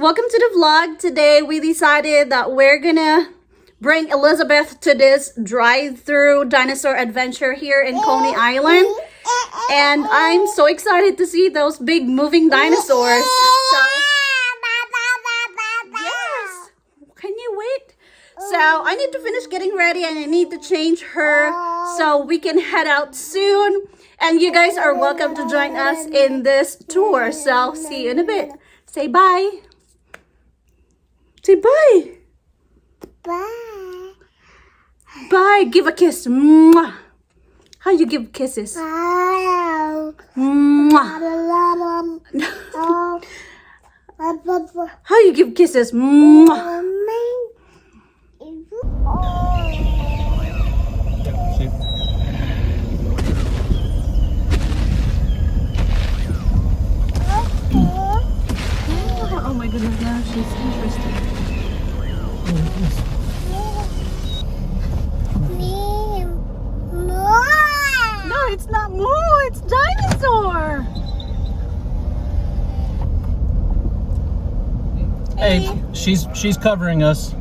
welcome to the vlog. Today we decided that we're gonna bring Elizabeth to this drive-through dinosaur adventure here in Coney Island. And I'm so excited to see those big moving dinosaurs. So, yes, can you wait? So I need to finish getting ready and I need to change her so we can head out soon. And you guys are welcome to join us in this tour. So see you in a bit. Say bye. Say bye. Bye. Bye. Give a kiss. Mwah. How you give kisses? Mwah. How you give kisses? Mwah. Oh my goodness, now she's interested. No, it's not Moo, it's Dinosaur. Hey, she's covering us.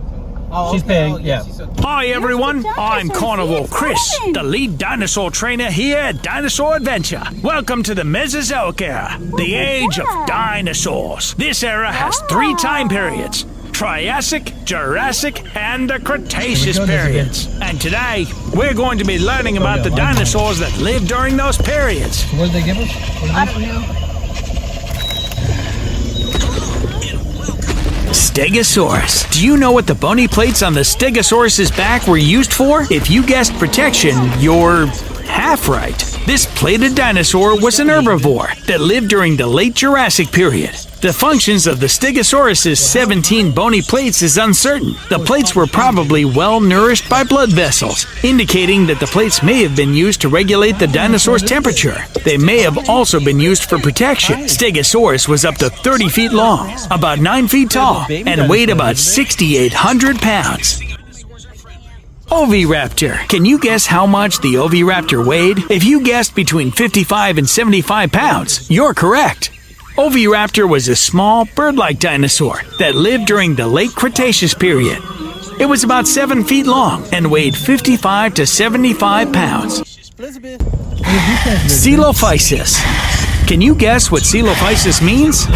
Oh, she's paying, yeah. Hi everyone, I'm Carnival Chris, the lead dinosaur trainer here at Dinosaur Adventure. Welcome to the Mesozoic era, the age of dinosaurs. This era has 3 time periods: Triassic, Jurassic, and the Cretaceous periods. And today, we're going to be learning about the dinosaurs that lived during those periods. What did they give us? I don't know. Stegosaurus. Do you know what the bony plates on the Stegosaurus's back were used for? If you guessed protection, you're half right. This plated dinosaur was an herbivore that lived during the late Jurassic period. The functions of the Stegosaurus's 17 bony plates is uncertain. The plates were probably well nourished by blood vessels, indicating that the plates may have been used to regulate the dinosaur's temperature. They may have also been used for protection. Stegosaurus was up to 30 feet long, about 9 feet tall, and weighed about 6,800 pounds. Oviraptor. Can you guess how much the Oviraptor weighed? If you guessed between 55 and 75 pounds, you're correct. Oviraptor was a small, bird-like dinosaur that lived during the late Cretaceous period. It was about 7 feet long and weighed 55 to 75 pounds. Coelophysis. Can you guess what Coelophysis means?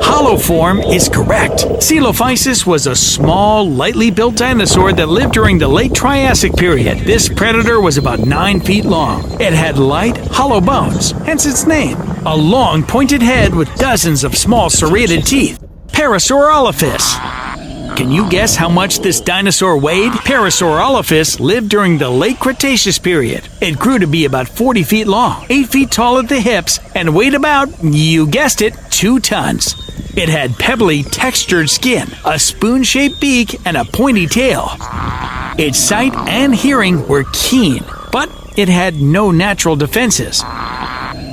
Hollow form is correct. Coelophysis was a small, lightly built dinosaur that lived during the late Triassic period. This predator was about 9 feet long. It had light, hollow bones, hence its name. A long, pointed head with dozens of small serrated teeth. Parasaurolophus. Can you guess how much this dinosaur weighed? Parasaurolophus lived during the late Cretaceous period. It grew to be about 40 feet long, 8 feet tall at the hips, and weighed about, you guessed it, 2 tons. It had pebbly, textured skin, a spoon-shaped beak, and a pointy tail. Its sight and hearing were keen, but it had no natural defenses.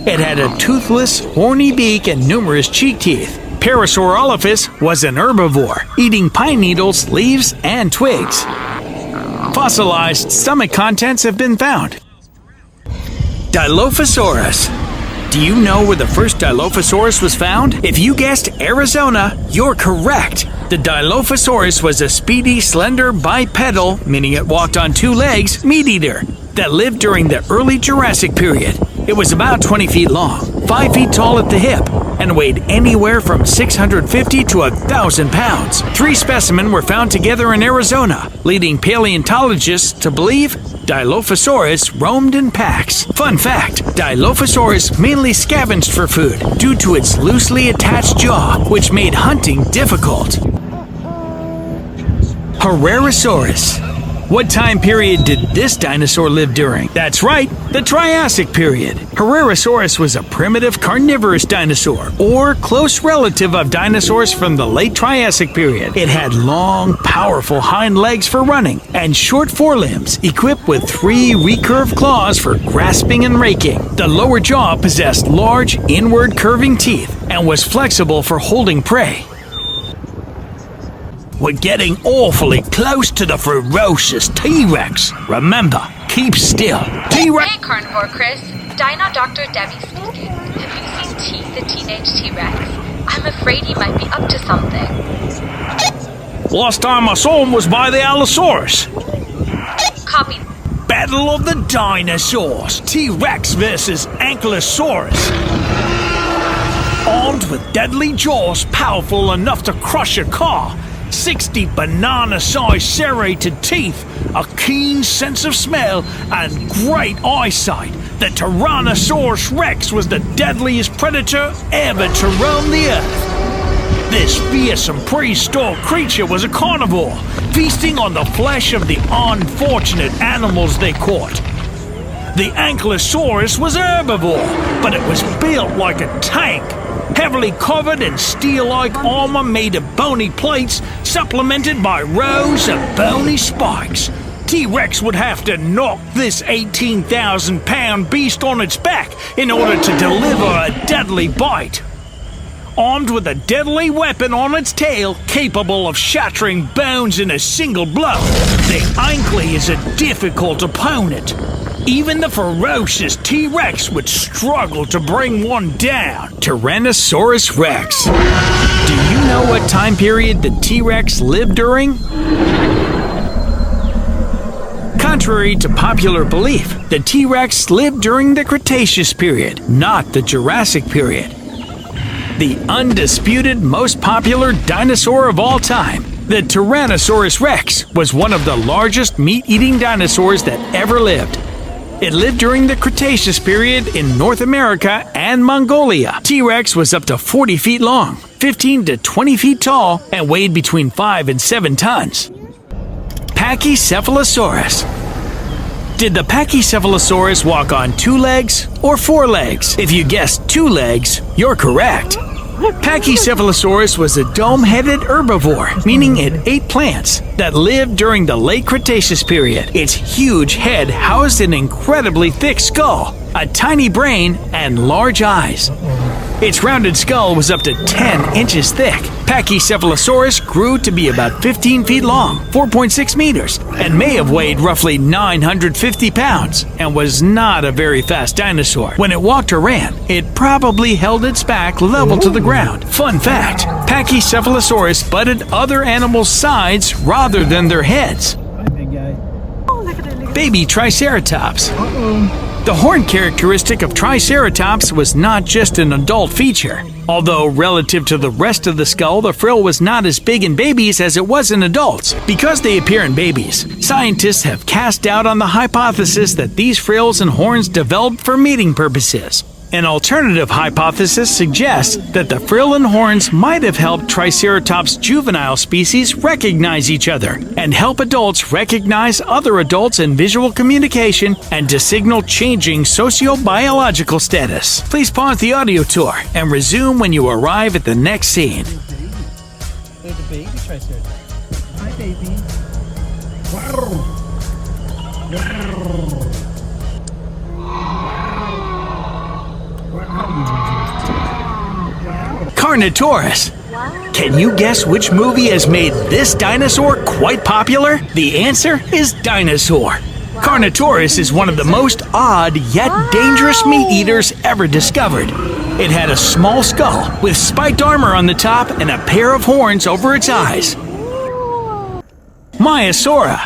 It had a toothless, horny beak and numerous cheek teeth. Parasaurolophus was an herbivore, eating pine needles, leaves, and twigs. Fossilized stomach contents have been found. Dilophosaurus. Do you know where the first Dilophosaurus was found? If you guessed Arizona, you're correct. The Dilophosaurus was a speedy, slender, bipedal, meaning it walked on 2 legs, meat-eater that lived during the early Jurassic period. It was about 20 feet long, 5 feet tall at the hip, and weighed anywhere from 650 to 1,000 pounds. 3 specimens were found together in Arizona, leading paleontologists to believe Dilophosaurus roamed in packs. Fun fact, Dilophosaurus mainly scavenged for food due to its loosely attached jaw, which made hunting difficult. Herrerasaurus. What time period did this dinosaur live during? That's right, the Triassic period. Herrerasaurus was a primitive carnivorous dinosaur, or close relative of dinosaurs from the late Triassic period. It had long, powerful hind legs for running, and short forelimbs equipped with 3 recurved claws for grasping and raking. The lower jaw possessed large, inward curving teeth, and was flexible for holding prey. We're getting awfully close to the ferocious T-Rex. Remember, keep still. T-Rex. Hey, Carnivore Chris. Dino Dr. Debbie speaking. Have you seen T, the teenage T-Rex? I'm afraid he might be up to something. Last time I saw him was by the Allosaurus. Copy. Battle of the Dinosaurs. T-Rex versus Ankylosaurus. Armed with deadly jaws powerful enough to crush a car, 60 banana-sized serrated teeth, a keen sense of smell, and great eyesight, the Tyrannosaurus Rex was the deadliest predator ever to roam the earth. This fearsome prehistoric creature was a carnivore, feasting on the flesh of the unfortunate animals they caught. The Ankylosaurus was a herbivore, but it was built like a tank, heavily covered in steel-like armor made of bony plates, supplemented by rows of bony spikes. T-Rex would have to knock this 18,000-pound beast on its back in order to deliver a deadly bite. Armed with a deadly weapon on its tail, capable of shattering bones in a single blow, the Ankylo is a difficult opponent. Even the ferocious T-Rex would struggle to bring one down. Tyrannosaurus Rex. Do you know what time period the T-Rex lived during? Contrary to popular belief, the T-Rex lived during the Cretaceous period, not the Jurassic period. The undisputed most popular dinosaur of all time, the Tyrannosaurus Rex, was one of the largest meat-eating dinosaurs that ever lived. It lived during the Cretaceous period in North America and Mongolia. T-Rex was up to 40 feet long, 15 to 20 feet tall, and weighed between 5 and 7 tons. Pachycephalosaurus. Did the Pachycephalosaurus walk on 2 legs or 4 legs? If you guessed 2 legs, you're correct. Pachycephalosaurus was a dome-headed herbivore, meaning it ate plants, that lived during the late Cretaceous period. Its huge head housed an incredibly thick skull, a tiny brain, and large eyes. Its rounded skull was up to 10 inches thick. Pachycephalosaurus grew to be about 15 feet long, 4.6 meters, and may have weighed roughly 950 pounds, and was not a very fast dinosaur. When it walked or ran, it probably held its back level to the ground. Fun fact, Pachycephalosaurus butted other animals' sides rather than their heads. Baby Triceratops. The horn characteristic of Triceratops was not just an adult feature. Although relative to the rest of the skull, the frill was not as big in babies as it was in adults. Because they appear in babies, scientists have cast doubt on the hypothesis that these frills and horns developed for mating purposes. An alternative hypothesis suggests that the frill and horns might have helped Triceratops' juvenile species recognize each other and help adults recognize other adults in visual communication and to signal changing sociobiological status. Please pause the audio tour and resume when you arrive at the next scene. There's a baby Triceratops. Hi, baby. Carnotaurus. Can you guess which movie has made this dinosaur quite popular? The answer is Dinosaur. Carnotaurus is one of the most odd yet dangerous meat eaters ever discovered. It had a small skull with spiked armor on the top and a pair of horns over its eyes. Maiasaura.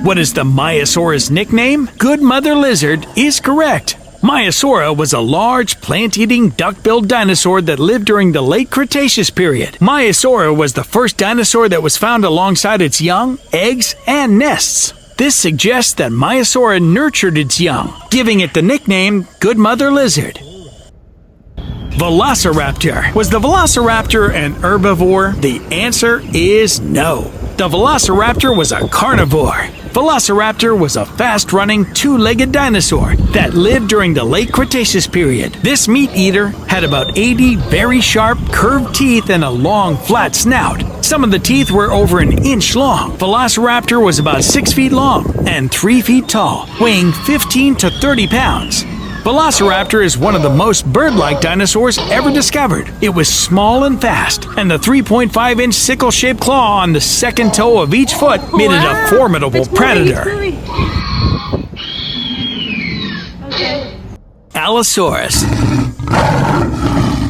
What is the Maiasaurus nickname? Good Mother Lizard is correct. Maiasaura was a large, plant-eating, duck-billed dinosaur that lived during the late Cretaceous period. Maiasaura was the first dinosaur that was found alongside its young, eggs, and nests. This suggests that Maiasaura nurtured its young, giving it the nickname Good Mother Lizard. Velociraptor. Was the Velociraptor an herbivore? The answer is no. The Velociraptor was a carnivore. Velociraptor was a fast-running, two-legged dinosaur that lived during the late Cretaceous period. This meat eater had about 80 very sharp, curved teeth and a long, flat snout. Some of the teeth were over an inch long. Velociraptor was about 6 feet long and 3 feet tall, weighing 15 to 30 pounds. Velociraptor is one of the most bird-like dinosaurs ever discovered. It was small and fast, and the 3.5-inch sickle-shaped claw on the second toe of each foot made it a formidable predator. Allosaurus.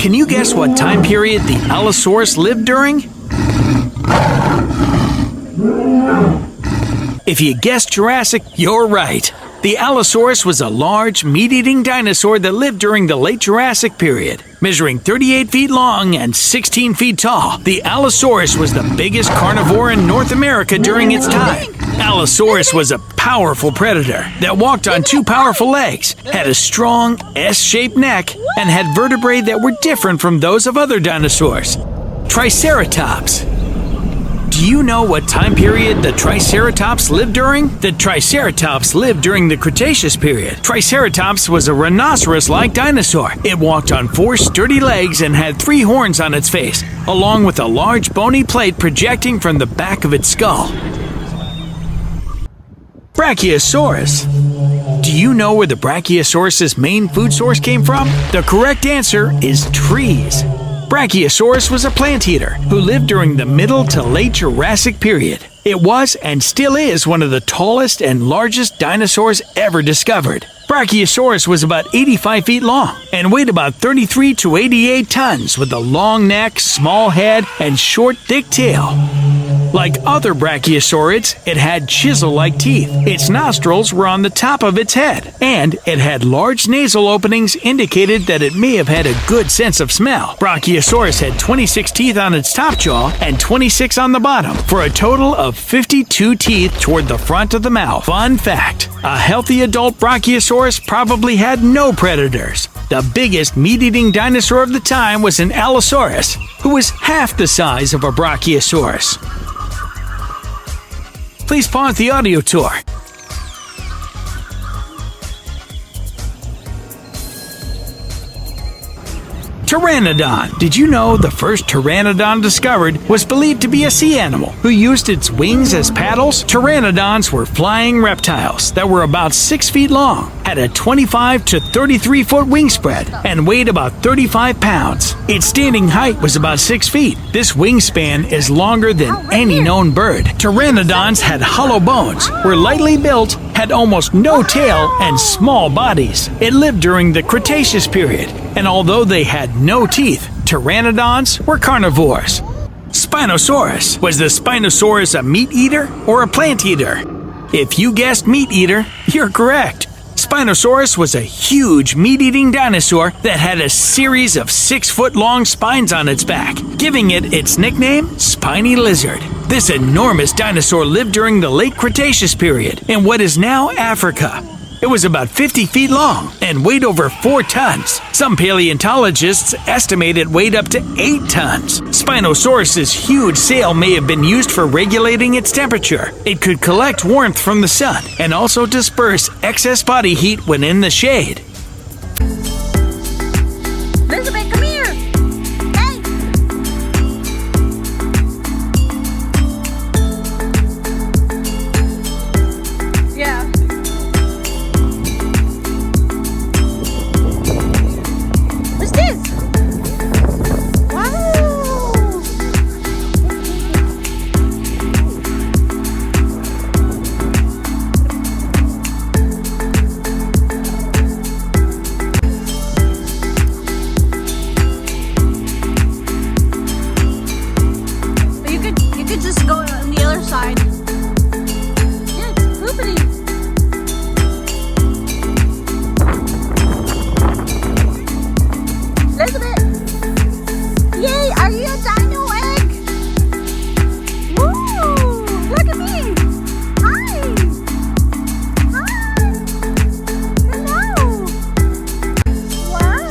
Can you guess what time period the Allosaurus lived during? If you guessed Jurassic, you're right. The Allosaurus was a large, meat-eating dinosaur that lived during the late Jurassic period. Measuring 38 feet long and 16 feet tall, the Allosaurus was the biggest carnivore in North America during its time. Allosaurus was a powerful predator that walked on two powerful legs, had a strong S-shaped neck, and had vertebrae that were different from those of other dinosaurs. Triceratops. Do you know what time period the Triceratops lived during? The Triceratops lived during the Cretaceous period. Triceratops was a rhinoceros-like dinosaur. It walked on four sturdy legs and had three horns on its face, along with a large bony plate projecting from the back of its skull. Brachiosaurus. Do you know where the Brachiosaurus' main food source came from? The correct answer is trees. Brachiosaurus was a plant eater who lived during the middle to late Jurassic period. It was and still is one of the tallest and largest dinosaurs ever discovered. Brachiosaurus was about 85 feet long and weighed about 33 to 88 tons with a long neck, small head, and short, thick tail. Like other brachiosaurids, it had chisel-like teeth. Its nostrils were on the top of its head, and it had large nasal openings indicated that it may have had a good sense of smell. Brachiosaurus had 26 teeth on its top jaw and 26 on the bottom, for a total of 52 teeth toward the front of the mouth. Fun fact, a healthy adult Brachiosaurus probably had no predators. The biggest meat-eating dinosaur of the time was an Allosaurus, who was half the size of a Brachiosaurus. Please pause the audio tour. Pteranodon. Did you know the first Pteranodon discovered was believed to be a sea animal who used its wings as paddles? Pteranodons were flying reptiles that were about 6 feet long, had a 25 to 33 foot wingspread, and weighed about 35 pounds. Its standing height was about 6 feet. This wingspan is longer than any known bird. Pteranodons had hollow bones, were lightly built, had almost no tail, and small bodies. It lived during the Cretaceous period, and although they had no teeth, pteranodons were carnivores. Spinosaurus. Was the Spinosaurus a meat eater or a plant eater? If you guessed meat eater, you're correct. Spinosaurus was a huge meat-eating dinosaur that had a series of 6-foot-long spines on its back, giving it its nickname, Spiny Lizard. This enormous dinosaur lived during the late Cretaceous period in what is now Africa. It was about 50 feet long and weighed over 4 tons. Some paleontologists estimate it weighed up to 8 tons. Spinosaurus's huge sail may have been used for regulating its temperature. It could collect warmth from the sun and also disperse excess body heat when in the shade. Elizabeth, come here. Hey. Yeah. What's this? Wow. You could just go on the other side. Yeah, it's pooping. Elizabeth! Yay! Are you a dino egg? Woo! Look at me! Hi! Hi! Hello! Wow!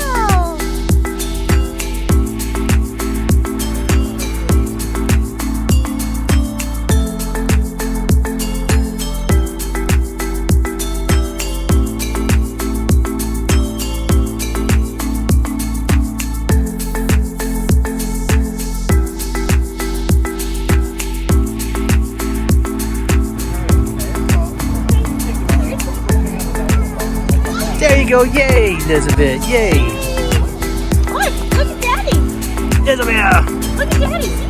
There you go. Yay, Elizabeth. Yay. Look at Daddy! Elizabeth. Look at Daddy!